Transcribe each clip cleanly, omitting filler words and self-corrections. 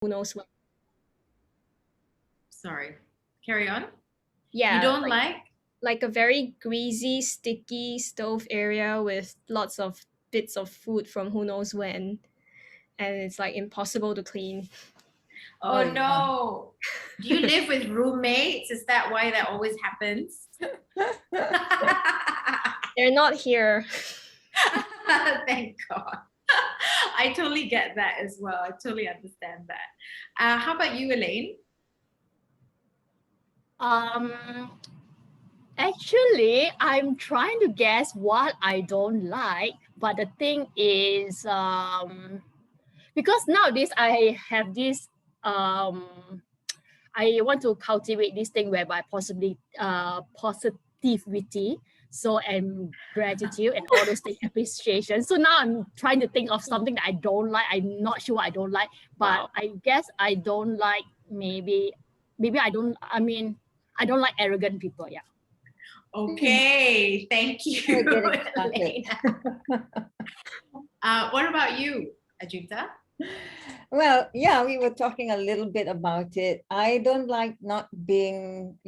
who knows what. Sorry, carry on. You Yeah, don't like a very greasy, sticky stove area with lots of bits of food from who knows when, and it's like impossible to clean. Oh no. Do you live with roommates? Is that why that always happens? They're not here. Thank God. I totally get that as well. I totally understand that. How about you, Elaine? Actually, I'm trying to guess what I don't like, but the thing is, because nowadays I have this, I want to cultivate this thing whereby possibly, positivity, so and gratitude and all those things, appreciation. So now I'm trying to think of something that I don't like. I'm not sure what I don't like, but Wow. I guess I don't like maybe I don't. I mean, I don't like arrogant people. Yeah. Okay, thank you, We're getting started. Elaine. What about you, Ajita? Well, yeah, we were talking a little bit about it. I don't like not being,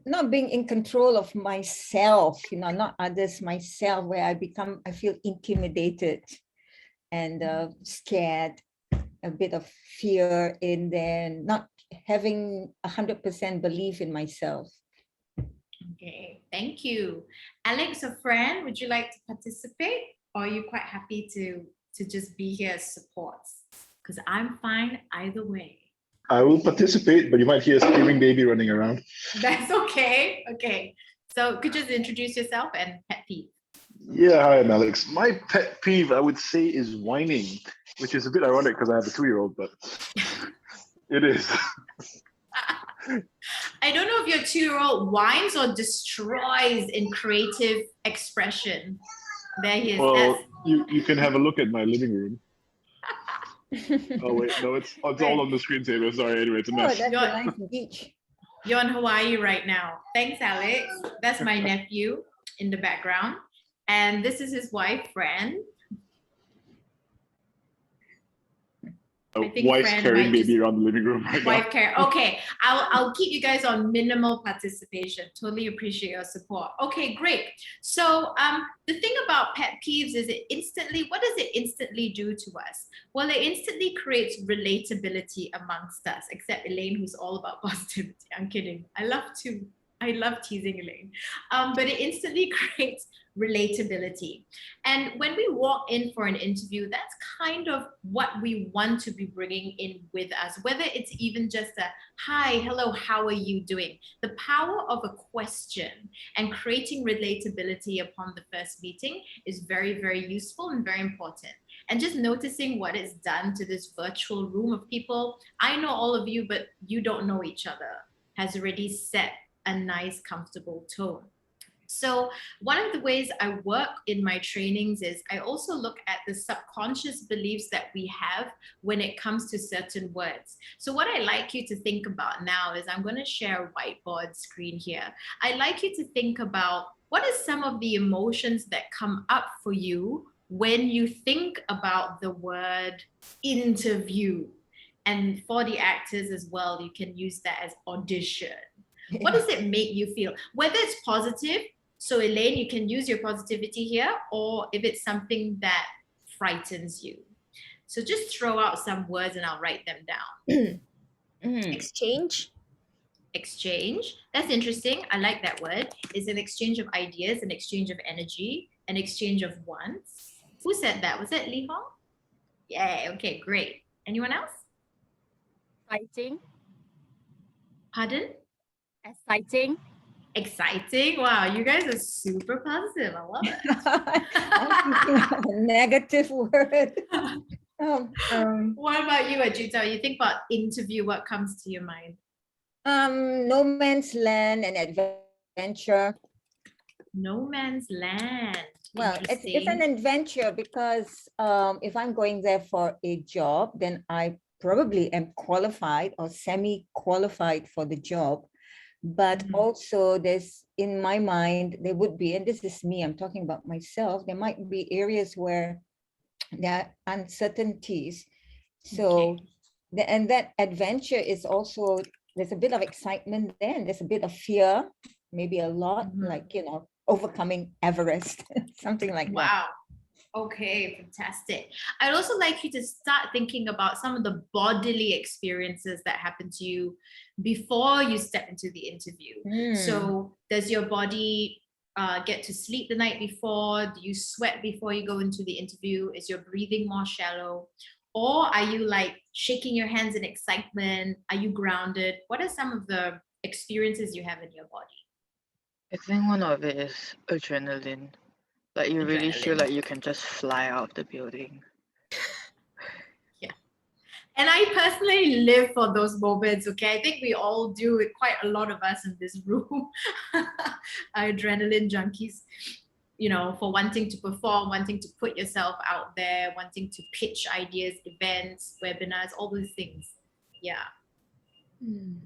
not being in control of myself, not others, myself, where I feel intimidated and scared, a bit of fear in there, not having 100% belief in myself. Okay, thank you. Alex, a friend, would you like to participate? Or are you quite happy to just be here as supports? Because I'm fine either way. I will participate, but you might hear a screaming baby running around. That's okay. Okay. So could you just introduce yourself and pet peeve? Yeah, hi, I'm Alex. My pet peeve, I would say, is whining, which is a bit ironic because I have a 2-year-old, but it is. I don't know if your 2-year-old whines or destroys in creative expression. There he is. Well, you can have a look at my living room. Oh wait, no, it's all on the screensaver. Sorry, anyway, it's a mess. That's a nice beach. You're in Hawaii right now. Thanks, Alex. That's my nephew in the background. And this is his wife, Fran. Wife carrying baby around the living room right now. Okay, I'll keep you guys on minimal participation. Totally appreciate your support. Okay, great. So the thing about pet peeves is what does it instantly do to us? Well, it instantly creates relatability amongst us, except Elaine, who's all about positivity. I'm kidding. I love teasing Elaine. But it instantly creates relatability. And when we walk in for an interview, that's kind of what we want to be bringing in with us, whether it's even just a hi, hello, how are you doing? The power of a question and creating relatability upon the first meeting is very, very useful and very important. And just noticing what it's done to this virtual room of people, I know all of you, but you don't know each other, has already set a nice, comfortable tone. So one of the ways I work in my trainings is I also look at the subconscious beliefs that we have when it comes to certain words. So what I like you to think about now is I'm going to share a whiteboard screen here. I'd like you to think about what are some of the emotions that come up for you when you think about the word interview. And for the actors as well, you can use that as audition. What does it make you feel? Whether it's positive, so Elaine, you can use your positivity here, or if it's something that frightens you. So just throw out some words and I'll write them down. Exchange. Exchange. That's interesting. I like that word. It's an exchange of ideas, an exchange of energy, an exchange of wants. Who said that? Was that Li Hong? Yeah, okay, great. Anyone else? Exciting. Pardon? Exciting. Exciting. Wow, you guys are super positive. I love it. Negative word. What about you, Ajita? You think about interview, what comes to your mind? No man's land and adventure. No man's land. Well, it's an adventure because if I'm going there for a job, then I probably am qualified or semi-qualified for the job. But also there's, in my mind, there would be, and this is me, I'm talking about myself, there might be areas where there are uncertainties. So, Okay. and that adventure is also, there's a bit of excitement there, and there's a bit of fear, maybe a lot, Mhm. like, overcoming Everest, something like that. Wow. Okay, fantastic. I'd also like you to start thinking about some of the bodily experiences that happen to you before you step into the interview. So, does your body get to sleep the night before? Do you sweat before you go into the interview? Is your breathing more shallow? Or are you like shaking your hands in excitement? Are you grounded? What are some of the experiences you have in your body? I think one of it is adrenaline. Like you really feel Adrenaline. like you can just fly out of the building. And I personally live for those moments, okay? I think we all do it, quite a lot of us in this room are adrenaline junkies, for wanting to perform, wanting to put yourself out there, wanting to pitch ideas, events, webinars, all these things. Yeah,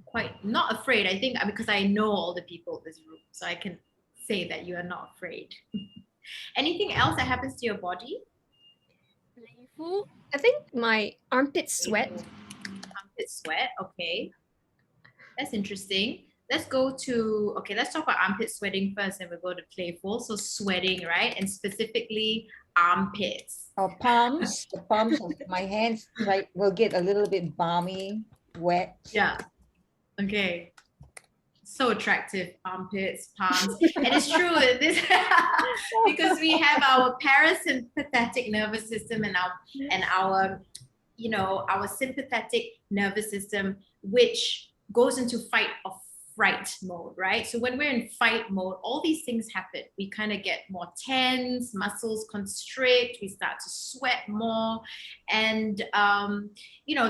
quite not afraid. I think because I know all the people in this room, so I can say that you are not afraid. Anything else that happens to your body? Playful. I think my armpits sweat. Armpit sweat, okay. That's interesting. Let's talk about armpit sweating first, and we'll go to playful. So sweating, right? And specifically armpits. Or the palms of my hands, right, will get a little bit balmy, wet. Yeah. Okay. So attractive, armpits, palms. And it's true this because we have our parasympathetic nervous system and our our sympathetic nervous system, which goes into fight or fright mode, right? So when we're in fight mode, all these things happen. We kind of get more tense, muscles constrict, we start to sweat more. And,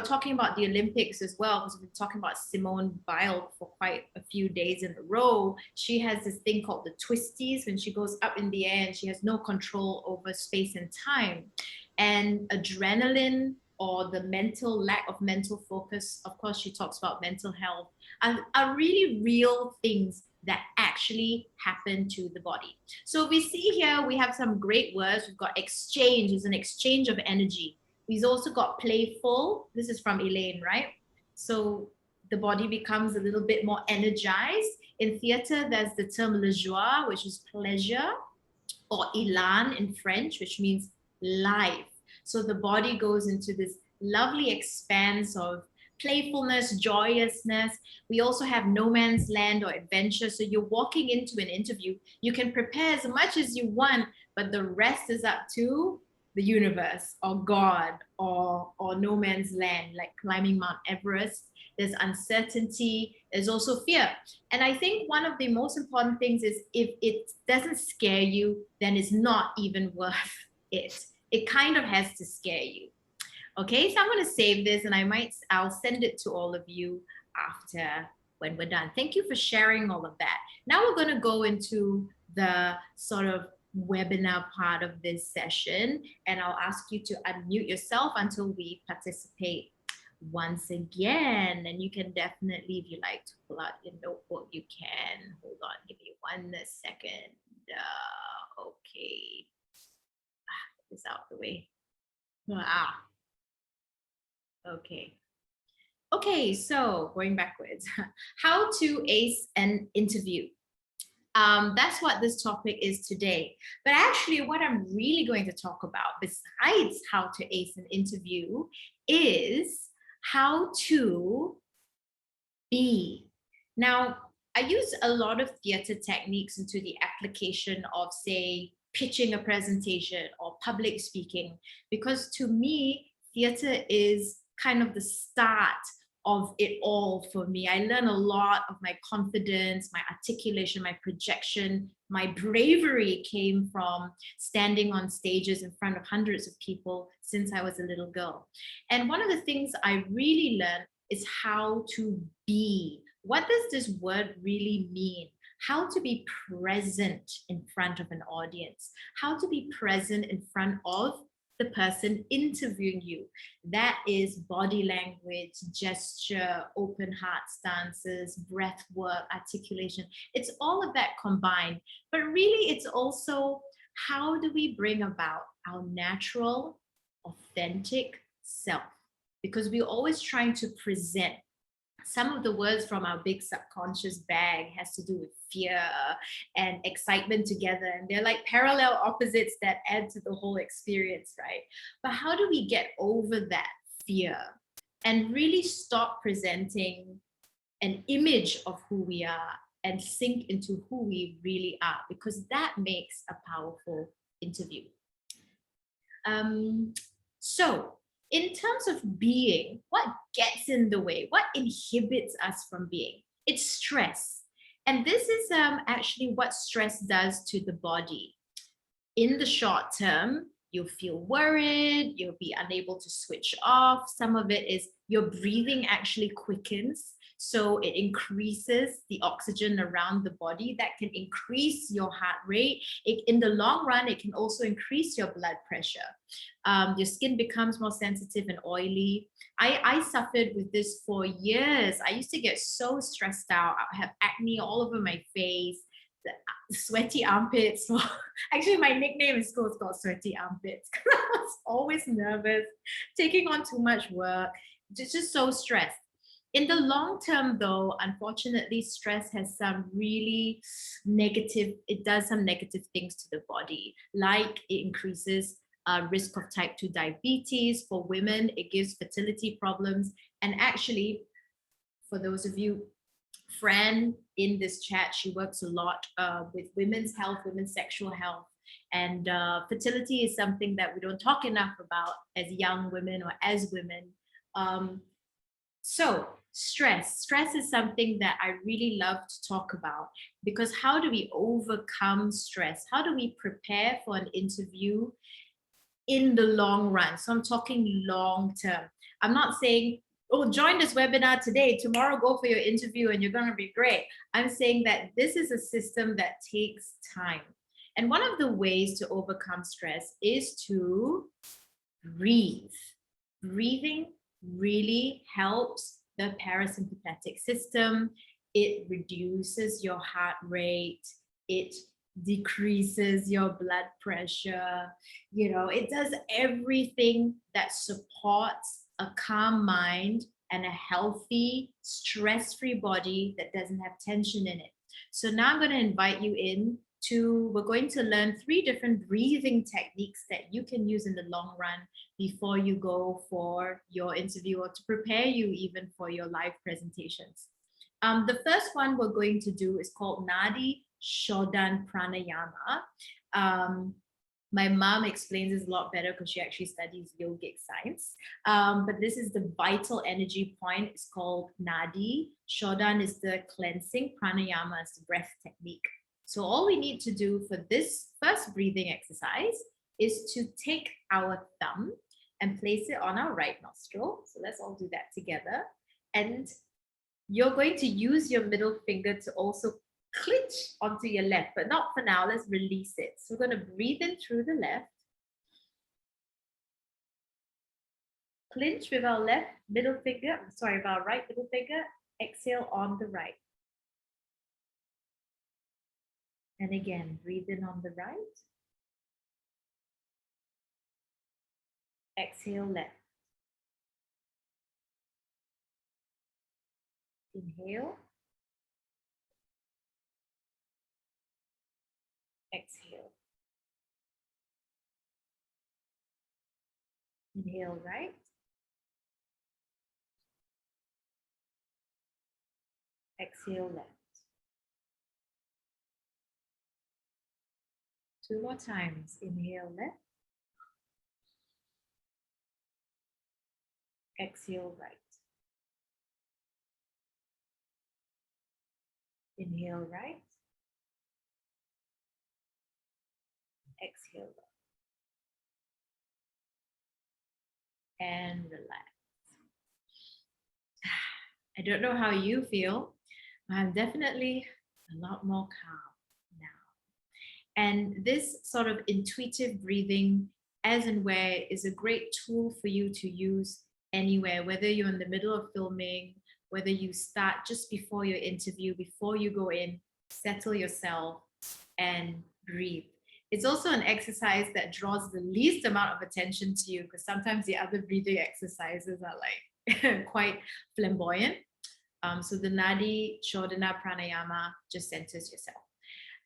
talking about the Olympics as well, because we've been talking about Simone Biles for quite a few days in a row. She has this thing called the twisties when she goes up in the air and she has no control over space and time. And adrenaline, or the lack of mental focus, of course, she talks about mental health, are really real things that actually happen to the body. So we see here, we have some great words. We've got exchange, is an exchange of energy. We've also got playful. This is from Elaine, right? So the body becomes a little bit more energized. In theater, there's the term le joie, which is pleasure, or élan in French, which means life. So the body goes into this lovely expanse of playfulness, joyousness. We also have no man's land or adventure. So you're walking into an interview. You can prepare as much as you want, but the rest is up to the universe or God or no man's land, like climbing Mount Everest. There's uncertainty, there's also fear. And I think one of the most important things is if it doesn't scare you, then it's not even worth it. It kind of has to scare you. Okay, so I'm going to save this and I'll send it to all of you after when we're done. Thank you for sharing all of that. Now we're going to go into the sort of webinar part of this session, and I'll ask you to unmute yourself until we participate once again. And you can definitely, if you like to pull out your notebook, you can. Hold on, give me 1 second. Okay, get this out the way. Okay. Okay, so going backwards, how to ace an interview. That's what this topic is today. But actually, what I'm really going to talk about, besides how to ace an interview, is how to be. Now, I use a lot of theater techniques into the application of, say, pitching a presentation or public speaking, because to me, theater is kind of the start of it all for me. I learn a lot of my confidence, my articulation, my projection, my bravery came from standing on stages in front of hundreds of people since I was a little girl. And one of the things I really learned is how to be. What does this word really mean? How to be present in front of an audience, how to be present in front of the person interviewing you. That is body language, gesture, open heart stances, breath work, articulation. It's all of that combined. But really, it's also how do we bring about our natural authentic self, because we're always trying to present. Some of the words from our big subconscious bag has to do with fear and excitement together, and they're like parallel opposites that add to the whole experience, right? But how do we get over that fear and really stop presenting an image of who we are and sink into who we really are? Because that makes a powerful interview. So in terms of being, what gets in the way? What inhibits us from being? It's stress. And this is actually what stress does to the body. In the short term, you'll feel worried, you'll be unable to switch off. Some of it is your breathing actually quickens. So it increases the oxygen around the body. That can increase your heart rate. In the long run, it can also increase your blood pressure. Your skin becomes more sensitive and oily. I suffered with this for years. I used to get so stressed out. I have acne all over my face, the sweaty armpits. Actually, my nickname in school is called Sweaty Armpits, because I was always nervous, taking on too much work, just so stressed. In the long term, though, unfortunately, stress has some really negative, it does some negative things to the body, like it increases risk of type 2 diabetes. For women, it gives fertility problems. And actually, for those of you, Fran in this chat, she works a lot with women's health, women's sexual health. And fertility is something that we don't talk enough about as young women or as women. So stress is something that I really love to talk about, because how do we overcome stress? How do we prepare for an interview in the long run? So I'm talking long term. I'm not saying, oh, join this webinar today, tomorrow go for your interview and you're going to be great. I'm saying that this is a system that takes time. And one of the ways to overcome stress is to breathe. Breathing really helps the parasympathetic system. It reduces your heart rate. It decreases your blood pressure. You know, it does everything that supports a calm mind and a healthy, stress-free body that doesn't have tension in it. So now I'm going to invite you in to, we're going to learn 3 different breathing techniques that you can use in the long run before you go for your interview, or to prepare you even for your live presentations. The first one we're going to do is called Nadi, Shodhan, Pranayama. My mom explains this a lot better because she actually studies yogic science. But this is the vital energy point. It's called Nadi. Shodhan is the cleansing. Pranayama is the breath technique. So all we need to do for this first breathing exercise is to take our thumb and place it on our right nostril. So let's all do that together. And you're going to use your middle finger to also clinch onto your left, but not for now. Let's release it. So we're going to breathe in through the left, clinch with our left middle finger, with our right middle finger, exhale on the right. And again, breathe in on the right, exhale left. Inhale, exhale. Inhale right, exhale left. 2 more times. Inhale left, exhale right. Inhale right, exhale left. And relax. I don't know how you feel, but I'm definitely a lot more calm now. And this sort of intuitive breathing, as and where, is a great tool for you to use anywhere, whether you're in the middle of filming, whether you start just before your interview, before you go in, settle yourself and breathe. It's also an exercise that draws the least amount of attention to you, because sometimes the other breathing exercises are like quite flamboyant. So the Nadi, Shodhana, Pranayama just centers yourself.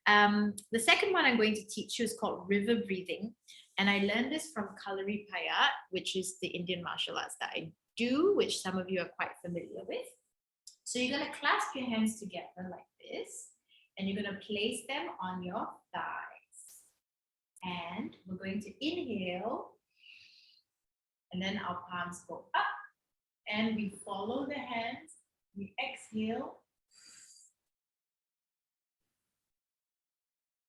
The second one I'm going to teach you is called river breathing. And I learned this from Kalari Payat, which is the Indian martial arts that I do, which some of you are quite familiar with. So you're going to clasp your hands together like this, and you're going to place them on your thighs. And we're going to inhale, and then our palms go up, and we follow the hands. We exhale,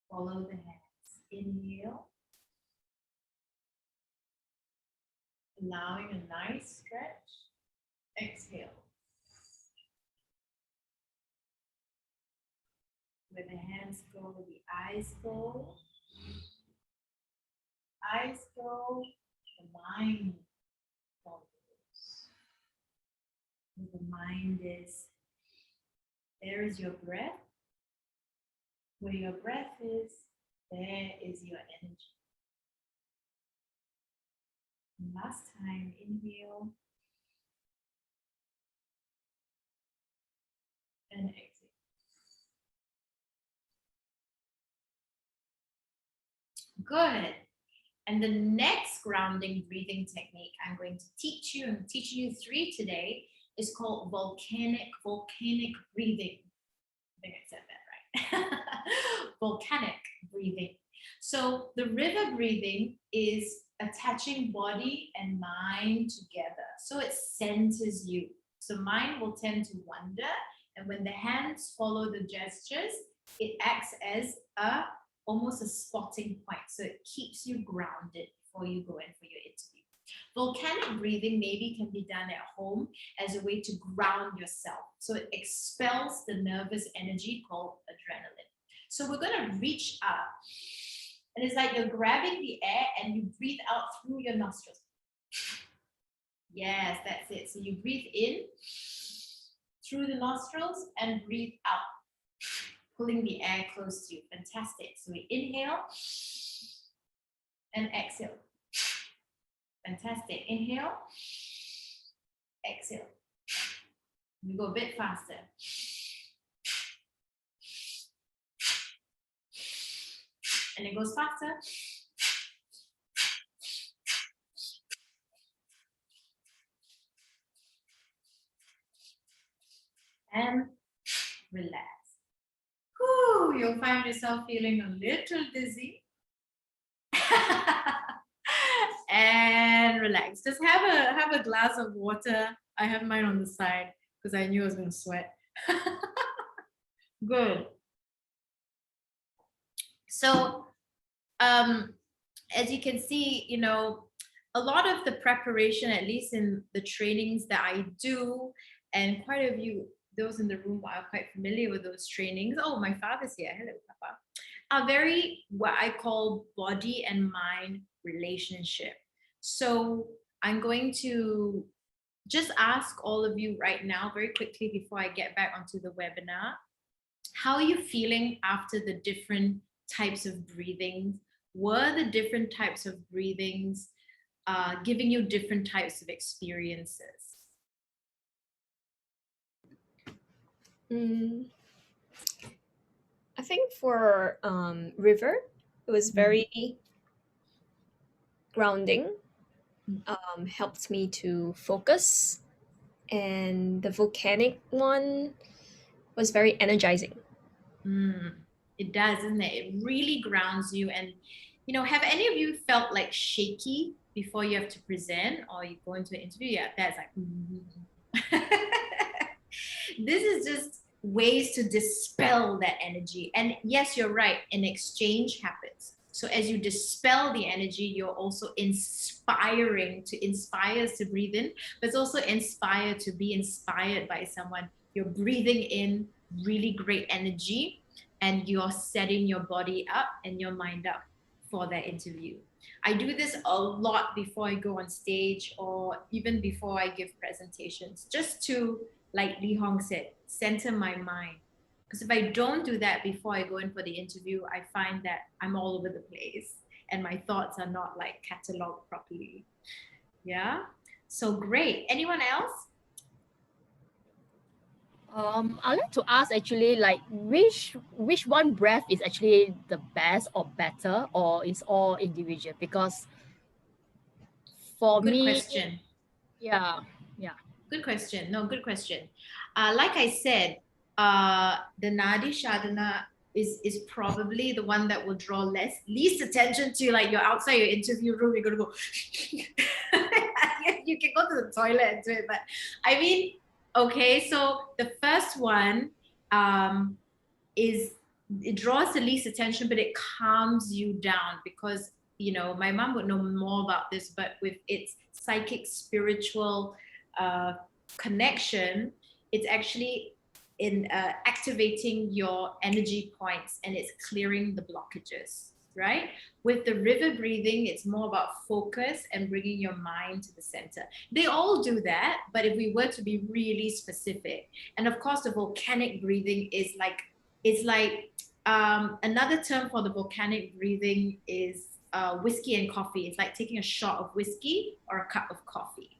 follow the hands. Inhale, allowing a nice stretch. Exhale. Where the hands go, the eyes go. Eyes go, the mind follows. Where the mind is, there is your breath. Where your breath is, there is your energy. And last time, inhale and exhale. Good. And the next grounding breathing technique I'm going to teach you, and I'm teaching you 3 today, is called volcanic breathing. I think I said that right. Volcanic breathing. So the river breathing is attaching body and mind together. So it centers you. So mind will tend to wander, and when the hands follow the gestures, it acts as almost a spotting point. So it keeps you grounded before you go in for your interview. Volcanic breathing maybe can be done at home as a way to ground yourself. So it expels the nervous energy called adrenaline. So we're going to reach up, and it's like you're grabbing the air and you breathe out through your nostrils. Yes, that's it. So you breathe in through the nostrils and breathe out, pulling the air close to you. Fantastic. So we inhale and exhale. Fantastic. Inhale, exhale. We go a bit faster. And it goes faster. And relax. Whew, you'll find yourself feeling a little dizzy. And relax. Just have a glass of water. I have mine on the side because I knew I was going to sweat. Good. So, as you can see, you know, a lot of the preparation, at least in the trainings that I do, and quite a few, those in the room are quite familiar with those trainings. Oh, my father's here. Hello, Papa. Are very what I call body and mind relationship. So I'm going to just ask all of you right now, very quickly before I get back onto the webinar, how are you feeling after the different types of breathings? Were the different types of breathings giving you different types of experiences? I think for river, it was very grounding, helped me to focus, and the volcanic one was very energizing. It does, isn't it? It really grounds you. And, you know, have any of you felt like shaky before you have to present or you go into an interview? Yeah, that's like, this is just ways to dispel that energy. And yes, you're right, an exchange happens. So as you dispel the energy, you're also inspiring to inspire us to breathe in, but it's also inspired to be inspired by someone. You're breathing in really great energy, and you're setting your body up and your mind up for that interview. I do this a lot before I go on stage or even before I give presentations, just to, like Li Hong said, center my mind. Because if I don't do that before I go in for the interview, I find that I'm all over the place and my thoughts are not like cataloged properly. Yeah. So great. Anyone else? I'd like to ask actually, like, which one breath is actually the best or better, or is all individual? Because for Good me, question. yeah. Good question. No, good question. Like I said, the Nadi Shodhana is probably the one that will draw least attention to. Like you're outside your interview room, you're gonna go. You can go to the toilet and do it, but I mean, okay. So the first one is it draws the least attention, but it calms you down because my mom would know more about this, but with its psychic spiritual connection, it's actually in activating your energy points and it's clearing the blockages, right? With the river breathing, it's more about focus and bringing your mind to the center. They all do that, but if we were to be really specific, and of course the volcanic breathing is like, it's like another term for the volcanic breathing is whiskey and coffee. It's like taking a shot of whiskey or a cup of coffee.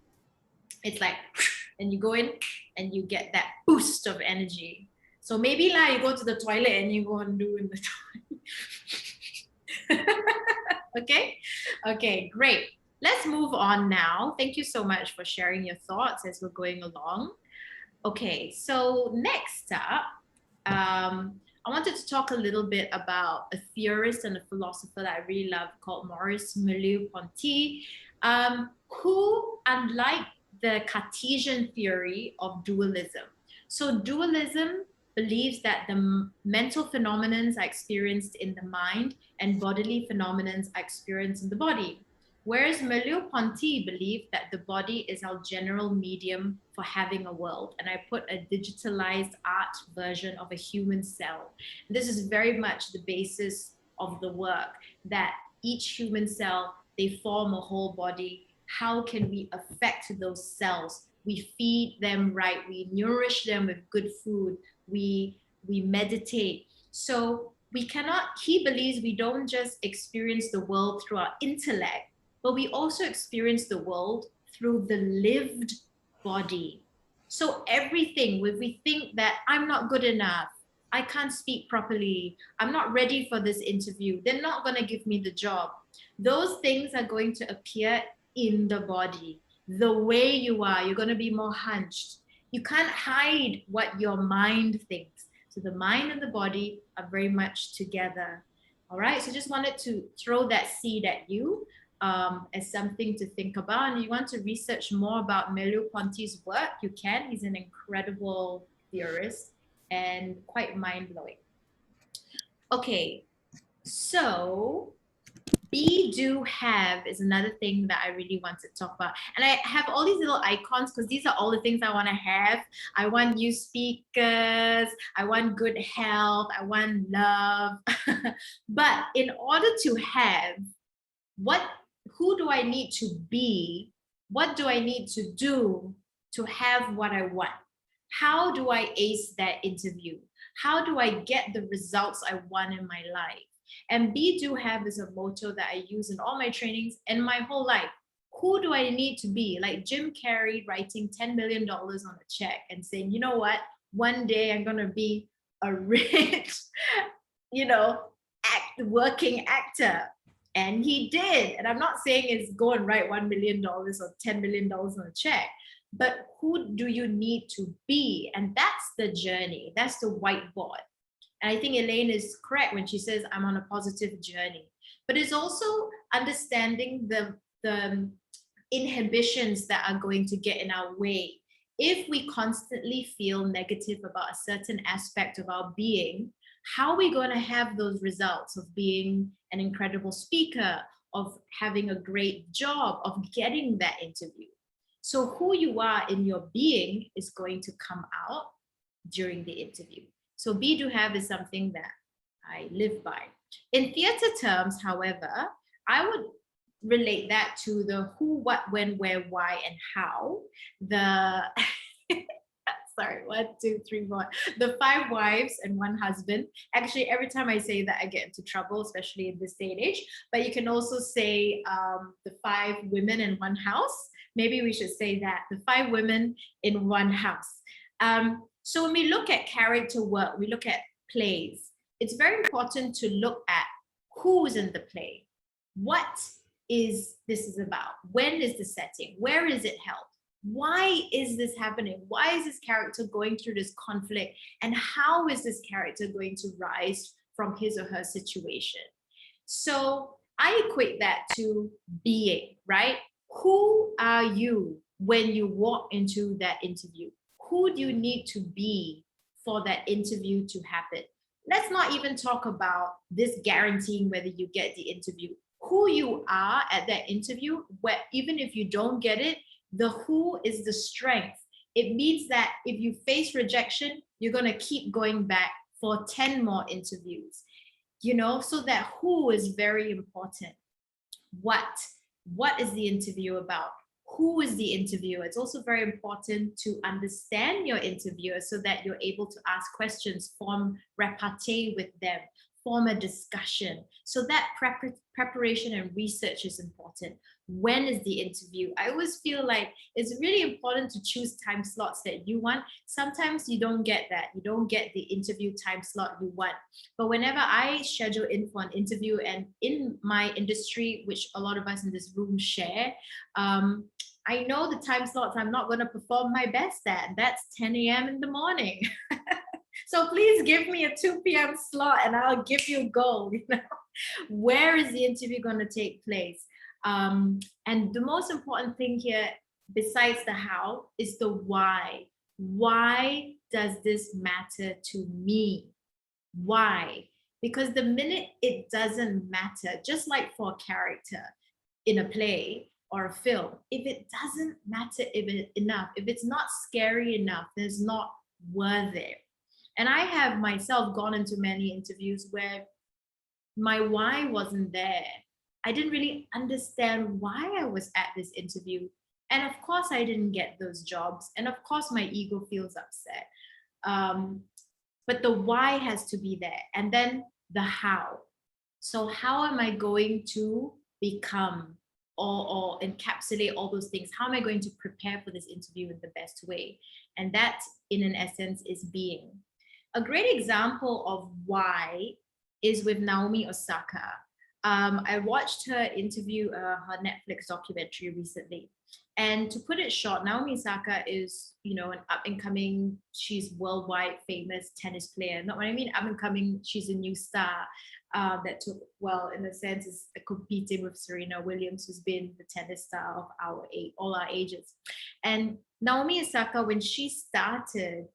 It's like, and you go in and you get that boost of energy. So maybe like you go to the toilet and you go and do in the toilet. Okay, great. Let's move on now. Thank you so much for sharing your thoughts as we're going along. Okay, so next up, I wanted to talk a little bit about a theorist and a philosopher that I really love called Maurice Merleau-Ponty, who, unlike the Cartesian theory of dualism, so dualism believes that the mental phenomena are experienced in the mind and bodily phenomena are experienced in the body. Whereas Merleau-Ponty believed that the body is our general medium for having a world. And I put a digitalized art version of a human cell. This is very much the basis of the work, that each human cell, they form a whole body. How can we affect those cells? We feed them right, we nourish them with good food, we meditate. So we cannot, he believes we don't just experience the world through our intellect, but we also experience the world through the lived body. So everything, when we think that I'm not good enough, I can't speak properly, I'm not ready for this interview, they're not going to give me the job, those things are going to appear in the body. The way you are, you're going to be more hunched. You can't hide what your mind thinks. So the mind and the body are very much together. All right, so just wanted to throw that seed at you as something to think about. And you want to research more about Merleau-Ponty's work, you can. He's an incredible theorist and quite mind-blowing. Okay, so be, do, have is another thing that I really want to talk about. And I have all these little icons because these are all the things I want to have. I want new speakers, I want good health, I want love. But in order to have, who do I need to be? What do I need to do to have what I want? How do I ace that interview? How do I get the results I want in my life? And be, do, have is a motto that I use in all my trainings and my whole life. Who do I need to be? Like Jim Carrey writing $10 million on a check and saying, you know what, one day I'm going to be a rich, working actor. And he did. And I'm not saying it's go and write $1 million or $10 million on a check, but who do you need to be? And that's the journey. That's the whiteboard. And I think Elaine is correct when she says, I'm on a positive journey. But it's also understanding the inhibitions that are going to get in our way. If we constantly feel negative about a certain aspect of our being, how are we going to have those results of being an incredible speaker, of having a great job, of getting that interview? So who you are in your being is going to come out during the interview. So be, do, have is something that I live by. In theater terms, however, I would relate that to the who, what, when, where, why, and how. Sorry, 1, 2, 3, 4. The 5 wives and 1 husband. Actually, every time I say that, I get into trouble, especially in this day and age. But you can also say the 5 women in 1 house. Maybe we should say that, the 5 women in 1 house. So when we look at character work, we look at plays, it's very important to look at who's in the play. What is this about? When is the setting? Where is it held? Why is this happening? Why is this character going through this conflict? And how is this character going to rise from his or her situation? So I equate that to being, right? Who are you when you walk into that interview? Who do you need to be for that interview to happen? Let's not even talk about this guaranteeing whether you get the interview. Who you are at that interview, where even if you don't get it, the who is the strength. It means that if you face rejection, you're going to keep going back for 10 more interviews, you know, so that who is very important. What is the interview about? Who is the interviewer? It's also very important to understand your interviewer so that you're able to ask questions, form repartee with them, form a discussion. So that preparation and research is important. When is the interview? I always feel like it's really important to choose time slots that you want. Sometimes you don't get that. You don't get the interview time slot you want. But whenever I schedule in for an interview, and in my industry, which a lot of us in this room share, I know the time slots I'm not going to perform my best at. That's 10 a.m. in the morning. So please give me a 2 p.m. slot and I'll give you gold. You know? Where is the interview going to take place? And the most important thing here, besides the how, is the why. Why does this matter to me? Why? Because the minute it doesn't matter, just like for a character in a play or a film, if it doesn't matter enough, if it's not scary enough, then it's not worth it. And I have myself gone into many interviews where my why wasn't there. I didn't really understand why I was at this interview. And of course, I didn't get those jobs. And of course, my ego feels upset. But the why has to be there. And then the how. So how am I going to become or encapsulate all those things? How am I going to prepare for this interview in the best way? And that, in an essence, is being. A great example of why is with Naomi Osaka. I watched her interview, her Netflix documentary recently. And to put it short, Naomi Osaka is, you know, an up-and-coming, she's worldwide famous tennis player. Not what I mean up-and-coming, she's a new star that took, well, in a sense, is competing with Serena Williams, who's been the tennis star of our age, all our ages. And Naomi Osaka, when she started,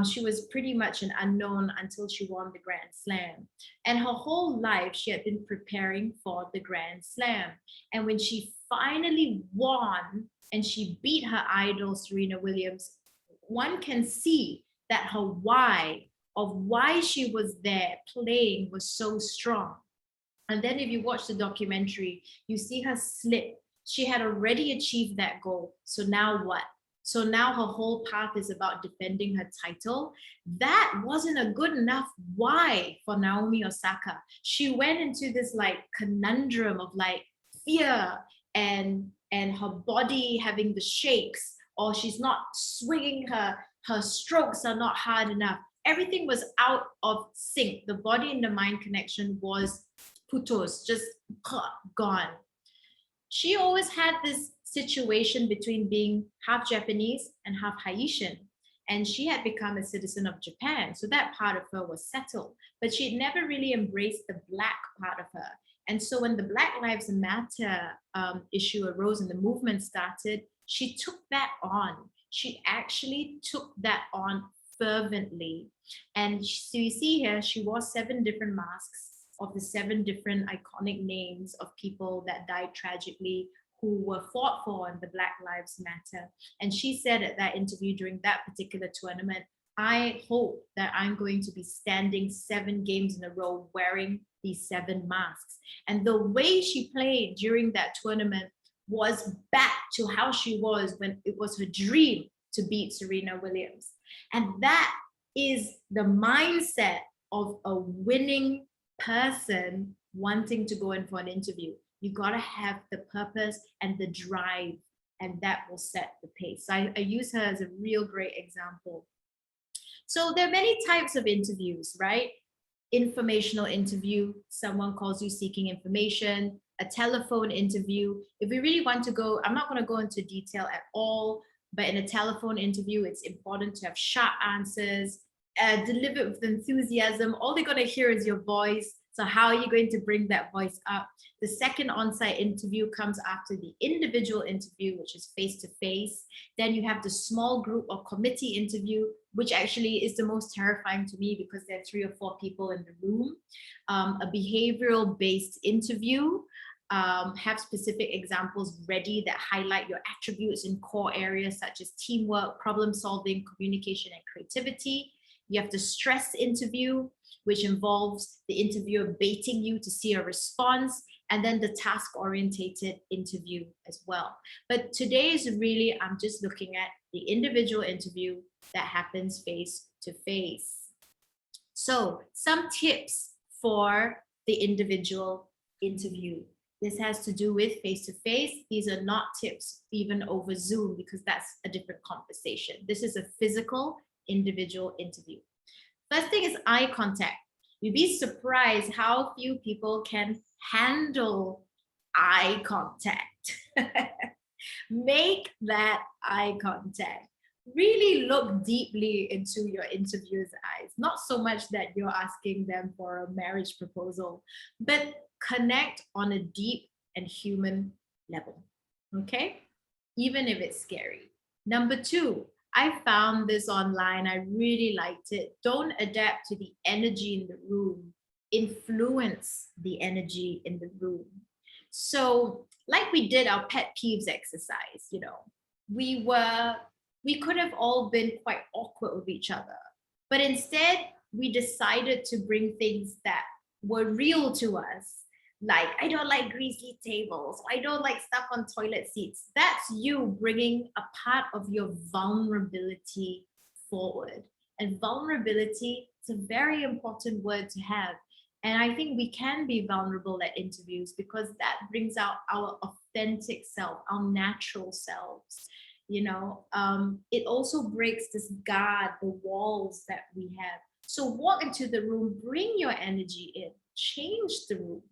she was pretty much an unknown until she won the Grand Slam. And her whole life, she had been preparing for the Grand Slam. And when she finally won and she beat her idol, Serena Williams, one can see that her why of why she was there playing was so strong. And then if you watch the documentary, you see her slip. She had already achieved that goal. So now what? So now her whole path is about defending her title. That wasn't a good enough why for Naomi Osaka. She went into this like conundrum of like fear and her body having the shakes, or she's not swinging, her strokes are not hard enough. Everything was out of sync. The body and the mind connection was putus, just gone. She always had this situation between being half Japanese and half Haitian. And she had become a citizen of Japan. So that part of her was settled, but she had never really embraced the Black part of her. And so when the Black Lives Matter issue arose and the movement started, she took that on. She actually took that on fervently. And so you see here, she wore 7 different masks of the 7 different iconic names of people that died tragically, who were fought for in the Black Lives Matter. And she said at that interview during that particular tournament, I hope that I'm going to be standing 7 games in a row wearing these 7 masks. And the way she played during that tournament was back to how she was when it was her dream to beat Serena Williams. And that is the mindset of a winning person wanting to go in for an interview. You got to have the purpose and the drive, and that will set the pace. So I use her as a real great example. So there are many types of interviews, right? Informational interview, someone calls you seeking information, a telephone interview. If we really want to go, I'm not going to go into detail at all, but in a telephone interview, it's important to have sharp answers, delivered with enthusiasm. All they're going to hear is your voice. So how are you going to bring that voice up? The second on-site interview comes after the individual interview, which is face-to-face. Then you have the small group or committee interview, which actually is the most terrifying to me because there are 3 or 4 people in the room. A behavioral-based interview. Have specific examples ready that highlight your attributes in core areas such as teamwork, problem solving, communication, and creativity. You have the stress interview, which involves the interviewer baiting you to see a response, and then the task-orientated interview as well. But today is really, I'm just looking at the individual interview that happens face-to-face. So some tips for the individual interview. This has to do with face-to-face. These are not tips even over Zoom because that's a different conversation. This is a physical individual interview. First thing is eye contact. You'd be surprised how few people can handle eye contact. Make that eye contact. Really look deeply into your interviewer's eyes. Not so much that you're asking them for a marriage proposal, but connect on a deep and human level, okay? Even if it's scary. Number 2, I found this online. I really liked it. Don't adapt to the energy in the room. Influence the energy in the room. So like we did our pet peeves exercise, you know, we could have all been quite awkward with each other, but instead we decided to bring things that were real to us. Like, I don't like greasy tables. I don't like stuff on toilet seats. That's you bringing a part of your vulnerability forward. And vulnerability is a very important word to have. And I think we can be vulnerable at interviews because that brings out our authentic self, our natural selves. You know, it also breaks this guard, the walls that we have. So walk into the room, bring your energy in, change the room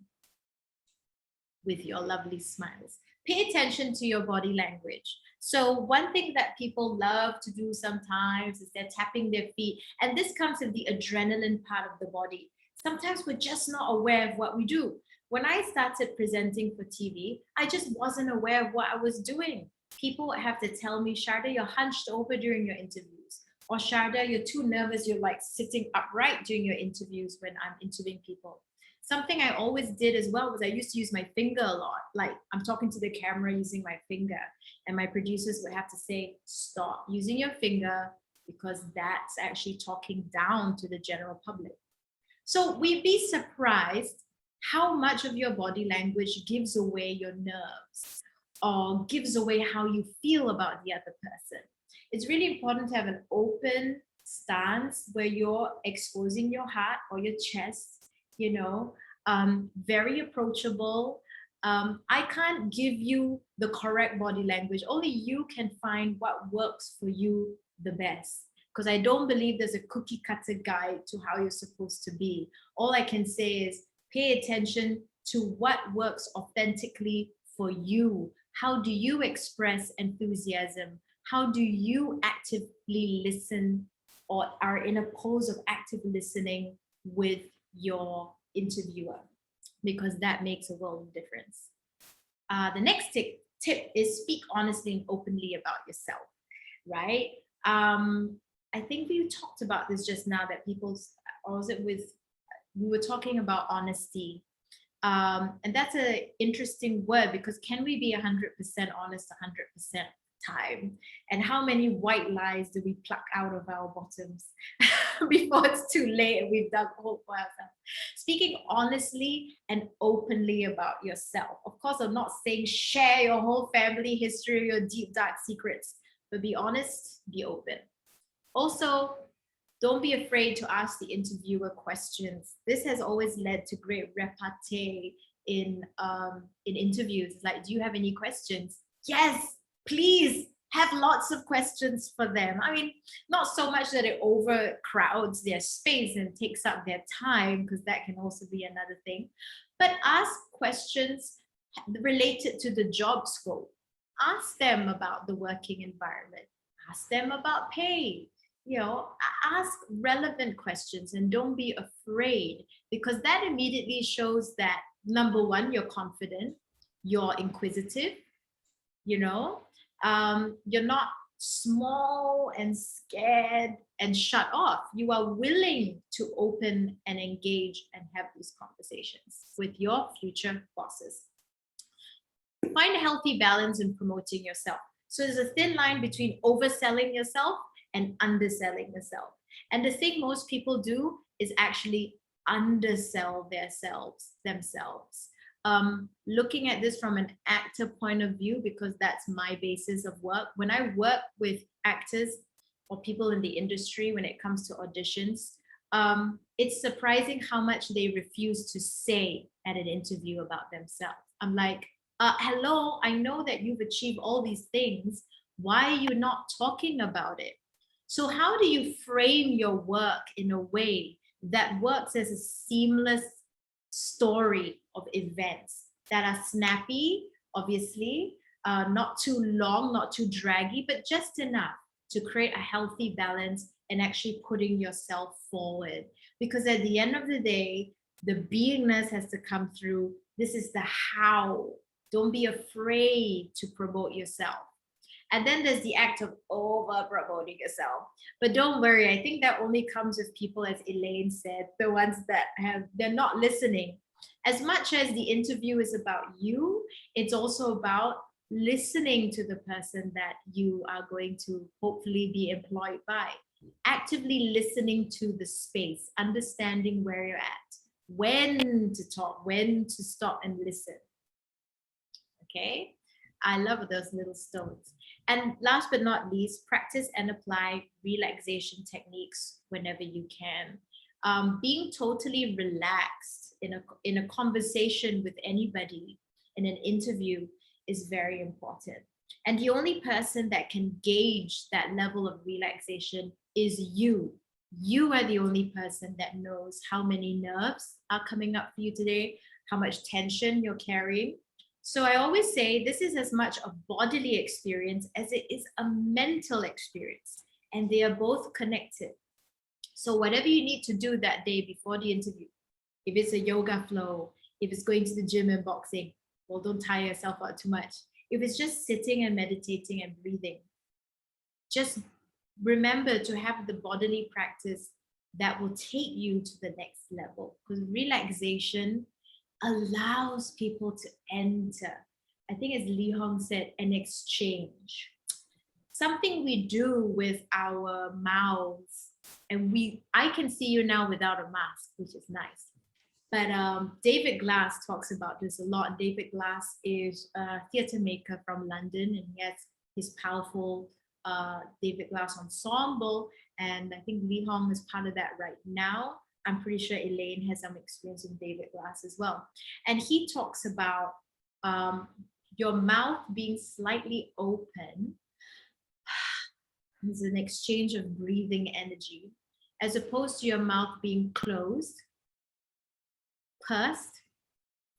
with your lovely smiles. Pay attention to your body language. So one thing that people love to do sometimes is they're tapping their feet, and this comes in the adrenaline part of the body. Sometimes we're just not aware of what we do. When I started presenting for TV, I just wasn't aware of what I was doing. People have to tell me, Sharda, you're hunched over during your interviews. Or Sharda, you're too nervous, you're like sitting upright during your interviews when I'm interviewing people. Something I always did as well was I used to use my finger a lot. Like I'm talking to the camera using my finger, and my producers would have to say, stop using your finger because that's actually talking down to the general public. So we'd be surprised how much of your body language gives away your nerves or gives away how you feel about the other person. It's really important to have an open stance where you're exposing your heart or your chest, you know, very approachable. I can't give you the correct body language. Only you can find what works for you the best. Because I don't believe there's a cookie cutter guide to how you're supposed to be. All I can say is pay attention to what works authentically for you. How do you express enthusiasm? How do you actively listen or are in a pose of active listening with your interviewer? Because that makes a world of difference. The next tip is speak honestly and openly about yourself, right? I think we talked about this just now that people, or was it with, we were talking about honesty. And that's an interesting word because can we be 100% honest 100% time? And how many white lies do we pluck out of our bottoms before it's too late and we've dug a hole for ourselves? Speaking honestly and openly about yourself. Of course, I'm not saying share your whole family history, your deep dark secrets, but be honest, be open. Also, don't be afraid to ask the interviewer questions. This has always led to great repartee in interviews. It's like, do you have any questions? Yes, please have lots of questions for them. I mean, not so much that it overcrowds their space and takes up their time, because that can also be another thing. But ask questions related to the job scope. Ask them about the working environment. Ask them about pay. You know, ask relevant questions and don't be afraid, because that immediately shows that, number one, you're confident, you're inquisitive, you know, you're not small and scared and shut off. You are willing to open and engage and have these conversations with your future bosses. Find a healthy balance in promoting yourself. So there's a thin line between overselling yourself and underselling yourself. And the thing most people do is actually undersell themselves. Looking at this from an actor point of view, because that's my basis of work. When I work with actors or people in the industry, when it comes to auditions, it's surprising how much they refuse to say at an interview about themselves. I'm like, hello, I know that you've achieved all these things. Why are you not talking about it? So how do you frame your work in a way that works as a seamless story of events that are snappy, obviously, not too long, not too draggy, but just enough to create a healthy balance and actually putting yourself forward? Because at the end of the day, the beingness has to come through. This is the how. Don't be afraid to promote yourself. And then there's the act of over promoting yourself. But don't worry, I think that only comes with people, as Elaine said, the ones that they're not listening. As much as the interview is about you, it's also about listening to the person that you are going to hopefully be employed by. Actively listening to the space, understanding where you're at, when to talk, when to stop and listen. Okay, I love those little stones. And last but not least, practice and apply relaxation techniques whenever you can. Being totally relaxed in a conversation with anybody in an interview is very important. And the only person that can gauge that level of relaxation is you. You are the only person that knows how many nerves are coming up for you today, how much tension you're carrying. So I always say this is as much a bodily experience as it is a mental experience, and they are both connected. So whatever you need to do that day before the interview, if it's a yoga flow, if it's going to the gym and boxing, well, don't tire yourself out too much. If it's just sitting and meditating and breathing, just remember to have the bodily practice that will take you to the next level, because relaxation allows people to enter, I think as Lee Hong said, an exchange. Something we do with our mouths, and I can see you now without a mask, which is nice. But David Glass talks about this a lot. David Glass is a theatre maker from London, and he has his powerful David Glass ensemble, and I think Lee Hong is part of that right now. I'm pretty sure Elaine has some experience with David Glass as well. And he talks about your mouth being slightly open. There's an exchange of breathing energy, as opposed to your mouth being closed, pursed,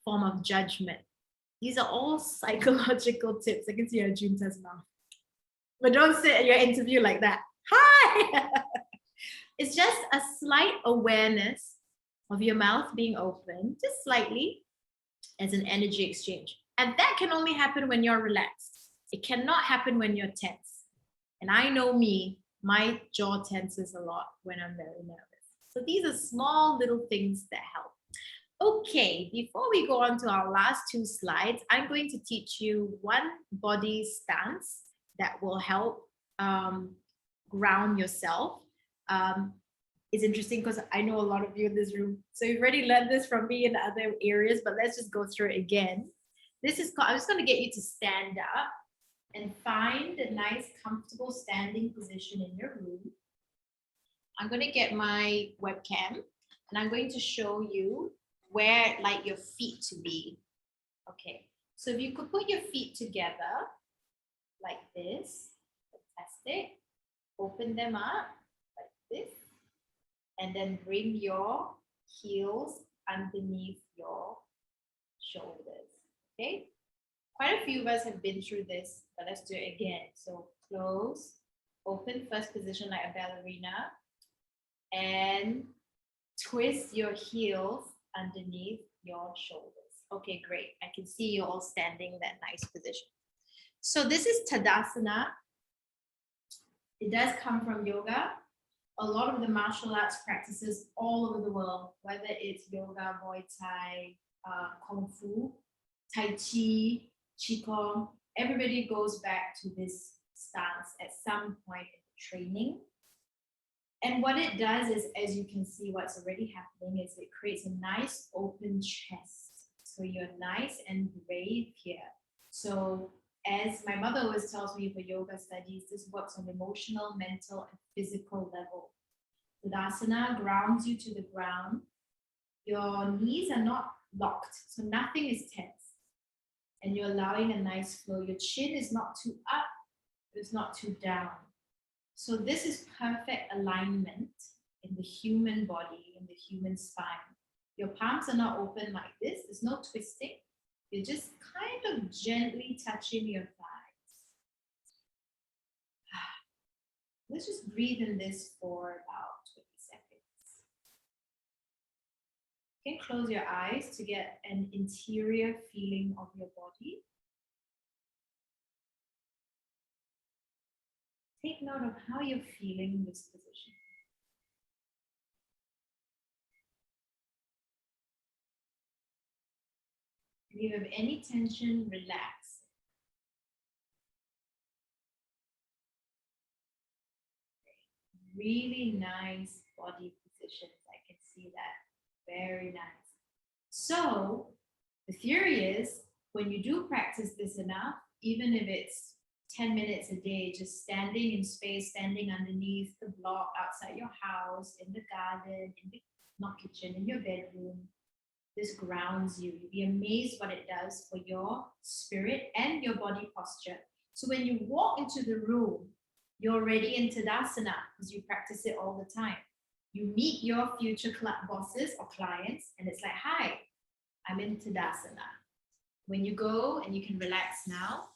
form of judgment. These are all psychological tips. I can see Junta's mouth. But don't sit at your interview like that. Hi! It's just a slight awareness of your mouth being open, just slightly, as an energy exchange. And that can only happen when you're relaxed. It cannot happen when you're tense. And I know me, my jaw tenses a lot when I'm very nervous. So these are small little things that help. Okay, before we go on to our last two slides, I'm going to teach you one body stance that will help ground yourself. It's interesting because I know a lot of you in this room, so you've already learned this from me in other areas, but let's just go through it again. This is called, I'm just going to get you to stand up, and find a nice, comfortable standing position in your room. I'm going to get my webcam and I'm going to show you where like your feet to be. Okay, so if you could put your feet together like this, fantastic. Open them up like this, and then bring your heels underneath your shoulders. Okay, quite a few of us have been through this, but let's do it again. So close, open first position like a ballerina, and twist your heels underneath your shoulders. Okay, great. I can see you all standing in that nice position. So this is Tadasana. It does come from yoga. A lot of the martial arts practices all over the world, whether it's yoga, Muay Thai, Kung Fu, Tai Chi, Qigong, everybody goes back to this stance at some point in the training. And what it does is, as you can see, what's already happening is it creates a nice open chest. So you're nice and brave here. So as my mother always tells me for yoga studies, this works on emotional, mental, and physical level. Tadasana grounds you to the ground. Your knees are not locked, so nothing is tense. And you're allowing a nice flow. Your chin is not too up, it's not too down. So this is perfect alignment in the human body, in the human spine. Your palms are not open like this. There's no twisting. You're just kind of gently touching your thighs. Let's just breathe in this for about 20 seconds. You can close your eyes to get an interior feeling of your body. Take note of how you're feeling in this position. If you have any tension, relax. Really nice body positions. I can see that. Very nice. So the theory is when you do practice this enough, even if it's 10 minutes a day, just standing in space, standing underneath the block outside your house, in the garden, in the not kitchen, in your bedroom, this grounds you. You'll be amazed what it does for your spirit and your body posture. So when you walk into the room, you're already in Tadasana because you practice it all the time. You meet your future bosses or clients and it's like, hi, I'm in Tadasana. When you go, and you can relax now,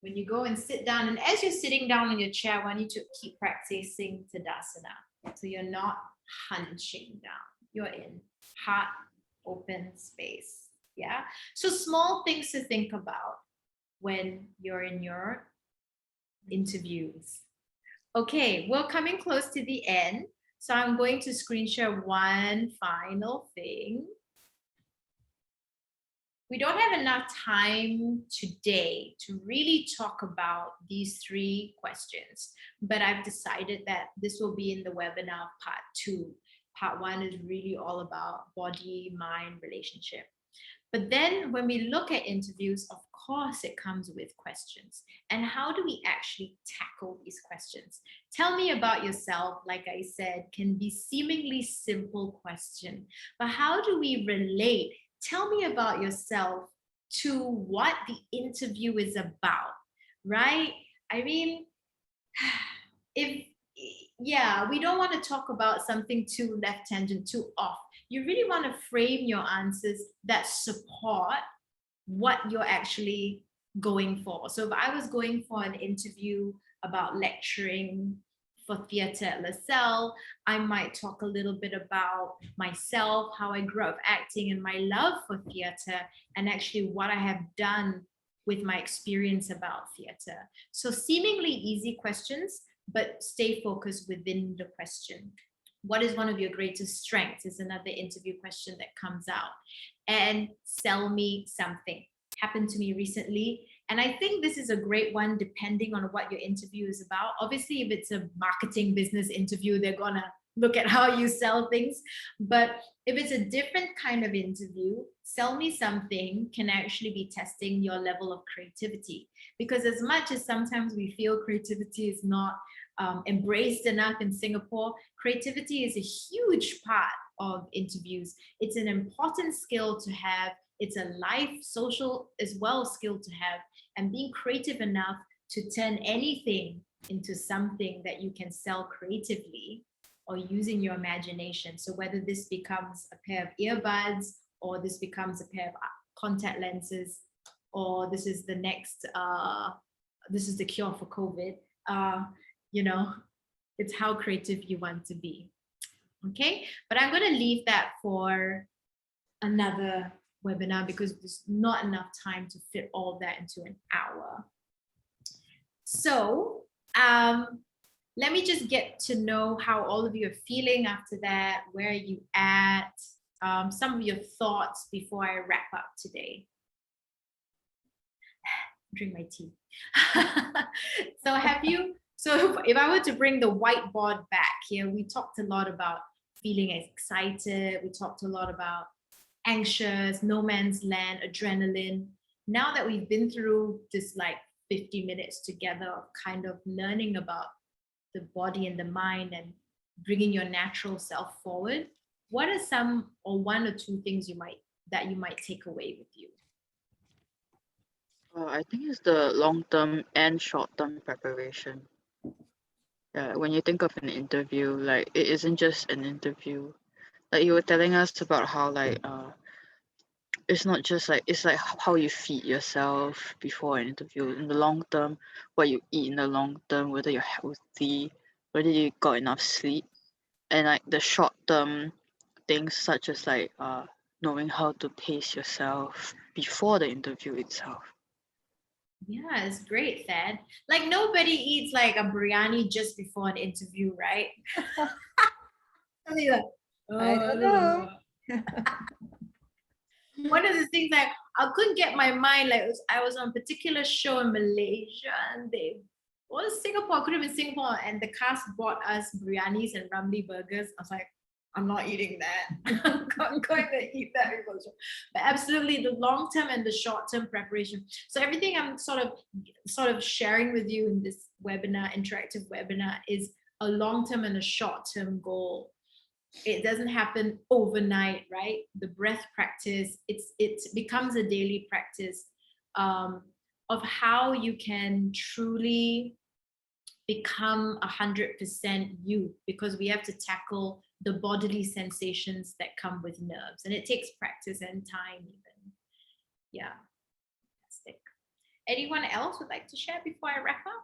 when you go and sit down, and as you're sitting down in your chair, I want you to keep practicing Tadasana. So you're not hunching down, you're in heart open space. Yeah. So small things to think about when you're in your interviews. Okay, we're coming close to the end. So I'm going to screen share one final thing. We don't have enough time today to really talk about these 3 questions, but I've decided that this will be in the webinar part 2. Part 1 is really all about body, mind, relationship. But then when we look at interviews, of course, it comes with questions. And how do we actually tackle these questions? Tell me about yourself, like I said, can be seemingly simple question, but how do we relate? Tell me about yourself to what the interview is about, right? I mean, we don't want to talk about something too left tangent, too off. You really want to frame your answers that support what you're actually going for. So if I was going for an interview about lecturing for theatre at LaSalle, I might talk a little bit about myself, how I grew up acting and my love for theatre, and actually what I have done with my experience about theatre. So seemingly easy questions, but stay focused within the question. What is one of your greatest strengths is another interview question that comes out. And sell me something. Happened to me recently. And I think this is a great one depending on what your interview is about. Obviously, if it's a marketing business interview, they're gonna look at how you sell things. But if it's a different kind of interview, sell me something can actually be testing your level of creativity. Because as much as sometimes we feel creativity is not embraced enough in Singapore, creativity is a huge part of interviews. It's an important skill to have. It's a life social as well skill to have, and being creative enough to turn anything into something that you can sell creatively or using your imagination. So whether this becomes a pair of earbuds, or this becomes a pair of contact lenses, or this is the next, this is the cure for COVID, you know, it's how creative you want to be. Okay, but I'm going to leave that for another webinar because there's not enough time to fit all that into an hour. So let me just get to know how all of you are feeling after that. Where are you at? Some of your thoughts before I wrap up today. Drink my tea. So if I were to bring the whiteboard back here, we talked a lot about feeling excited. We talked a lot about anxious, no man's land, adrenaline. Now that we've been through this like 50 minutes together of kind of learning about the body and the mind and bringing your natural self forward, what are some or one or two things you might take away with you? I think it's the long-term and short-term preparation. Yeah, when you think of an interview, like it isn't just an interview. Like you were telling us about how like it's not just like, it's like how you feed yourself before an interview in the long term, what you eat in the long term, whether you're healthy, whether you got enough sleep, and like the short term things such as like knowing how to pace yourself before the interview itself. Yeah, it's great, Thad. Like nobody eats like a biryani just before an interview, right? I don't know. One of the things that I couldn't get my mind, like I was on a particular show in Malaysia and Singapore, could have been Singapore, and the cast bought us biryanis and ramly burgers. I was like, I'm not eating that. I'm going to eat that. But absolutely the long-term and the short-term preparation. So everything I'm sort of sharing with you in this webinar, interactive webinar, is a long-term and a short-term goal. It doesn't happen overnight, right? The breath practice, it becomes a daily practice of how you can truly become 100% you, because we have to tackle the bodily sensations that come with nerves, and it takes practice and time even. Yeah, fantastic. Anyone else would like to share before I wrap up?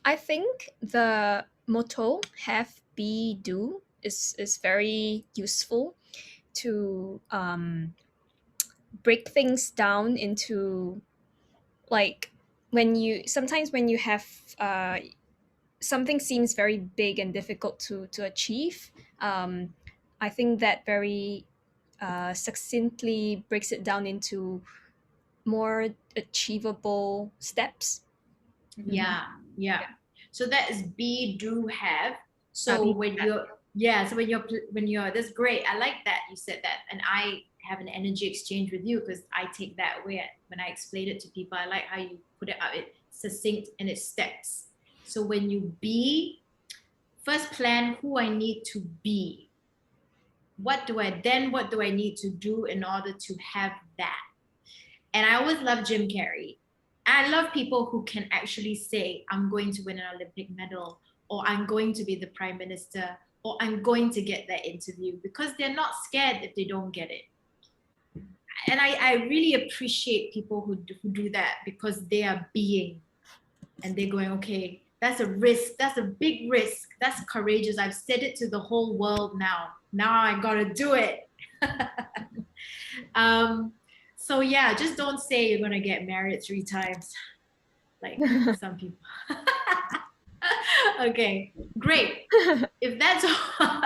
I think the motto have, be, do is very useful to break things down into, like, when you have something seems very big and difficult to achieve. I think that very succinctly breaks it down into more achievable steps. Yeah. So that is be, do, have. So Be, when have. you're, so when you're, that's great. I like that you said that, and I have an energy exchange with you because I take that way when I explain it to people. I like how you put it out. It's succinct and it's steps. So when you be, first plan who I need to be. What do I need to do in order to have that? And I always love Jim Carrey. I love people who can actually say, I'm going to win an Olympic medal, or I'm going to be the prime minister, or I'm going to get that interview, because they're not scared if they don't get it. And I really appreciate people who do that, because they are being, and they're going, okay, that's a risk. That's a big risk. That's courageous. I've said it to the whole world now. Now I gotta do it. So yeah, just don't say you're gonna get married 3 times, like some people. Okay, great. If that's all,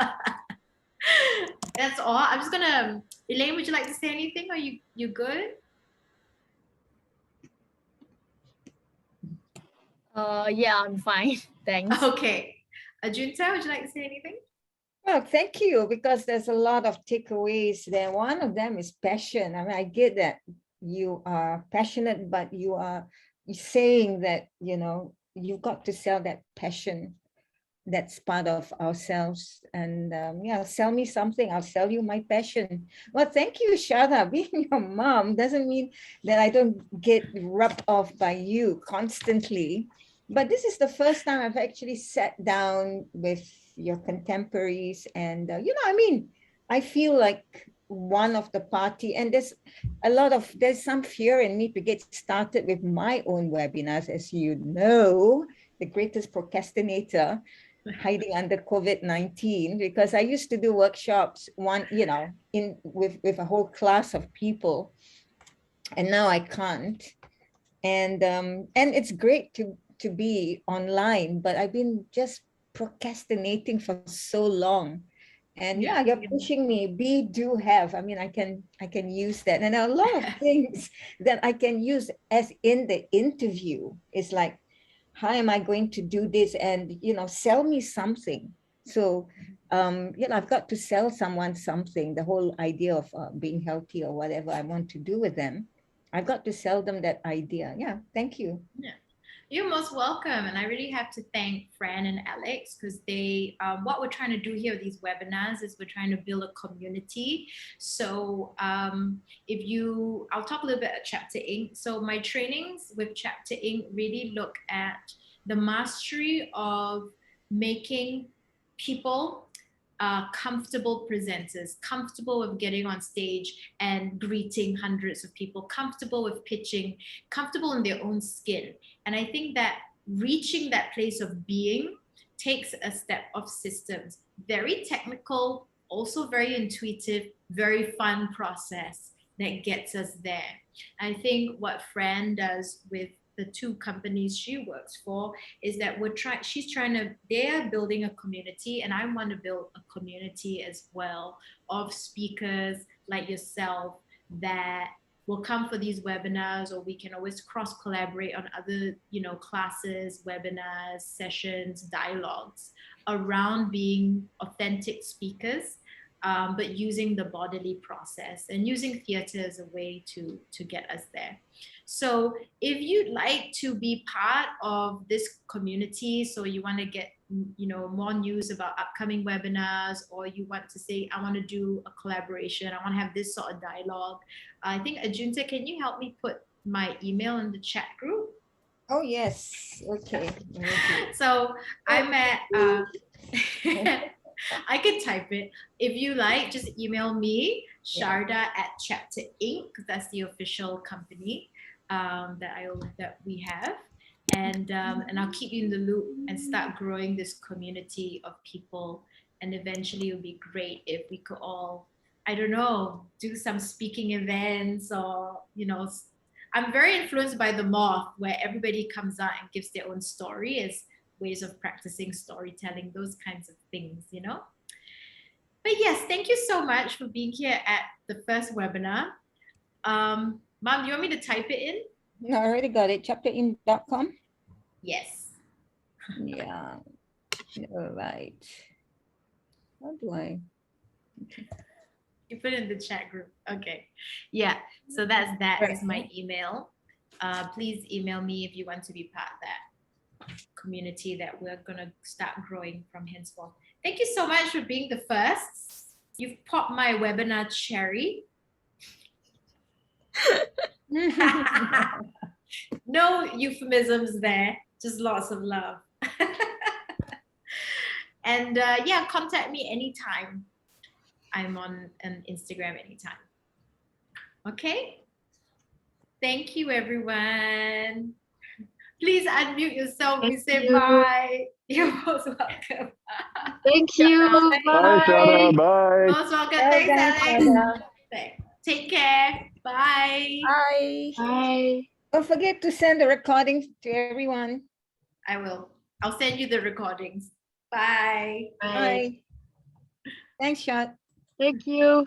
that's all. I'm just gonna. Elaine, would you like to say anything? Are you good? Yeah, I'm fine. Thanks. Okay. Ajunta, would you like to say anything? Well, thank you, because there's a lot of takeaways there. One of them is passion. I mean, I get that you are passionate, but you're saying that, you've got to sell that passion. That's part of ourselves. And yeah, sell me something, I'll sell you my passion. Well, thank you, Sharda. Being your mom doesn't mean that I don't get rubbed off by you constantly. But this is the first time I've actually sat down with your contemporaries. And, I feel like one of the party, and there's some fear in me to get started with my own webinars, as you know, the greatest procrastinator, hiding under COVID-19, because I used to do workshops with a whole class of people, and now I can't. And it's great to be online, but I've been just procrastinating for so long. And yeah, you're pushing me. Do have. I mean, I can use that. And a lot of things that I can use as in the interview. It's like, how am I going to do this? And, sell me something. So, I've got to sell someone something, the whole idea of being healthy or whatever I want to do with them. I've got to sell them that idea. Yeah, thank you. Yeah. You're most welcome. And I really have to thank Fran and Alex, because they, what we're trying to do here with these webinars is we're trying to build a community. So I'll talk a little bit about ChapterInk. So my trainings with ChapterInk really look at the mastery of making people comfortable presenters, comfortable with getting on stage and greeting hundreds of people, comfortable with pitching, comfortable in their own skin. And I think that reaching that place of being takes a step of systems. Very technical, also very intuitive, very fun process that gets us there. I think what Fran does with the two companies she works for is that they're building a community, and I want to build a community as well of speakers like yourself that will come for these webinars, or we can always cross collaborate on other, classes, webinars, sessions, dialogues around being authentic speakers, but using the bodily process and using theater as a way to get us there. So if you'd like to be part of this community, so you want to get more news about upcoming webinars, or you want to say, I want to do a collaboration, I want to have this sort of dialogue, I think, Ajunta, can you help me put my email in the chat group? Oh, yes. Okay. So I'm at, I can type it. If you like, just email me, Sharda at ChapterInk, that's the official company that we have. And I'll keep you in the loop and start growing this community of people. And eventually it'll be great if we could all, I don't know, do some speaking events, or, I'm very influenced by The Moth, where everybody comes out and gives their own story as ways of practicing storytelling, those kinds of things, But yes, thank you so much for being here at the first webinar. Mom, do you want me to type it in? No, I already got it. ChapterInk.com. Yes. Yeah. All right. How do I? Okay. You put it in the chat group. Okay. Yeah. So that is my email. Please email me if you want to be part of that community that we're going to start growing from henceforth. Thank you so much for being the first. You've popped my webinar cherry. No euphemisms there, just lots of love. And yeah, contact me anytime. I'm on Instagram anytime. Okay. Thank you, everyone. Please unmute yourself. We say bye. You're most welcome. Thank you. Bye, Sharda. Bye. Bye. Most welcome. Thanks, Alex. Take care. Bye. Bye. Bye. Don't forget to send the recordings to everyone. I will. I'll send you the recordings. Bye. Bye. Bye. Thanks, Shot. Thank you.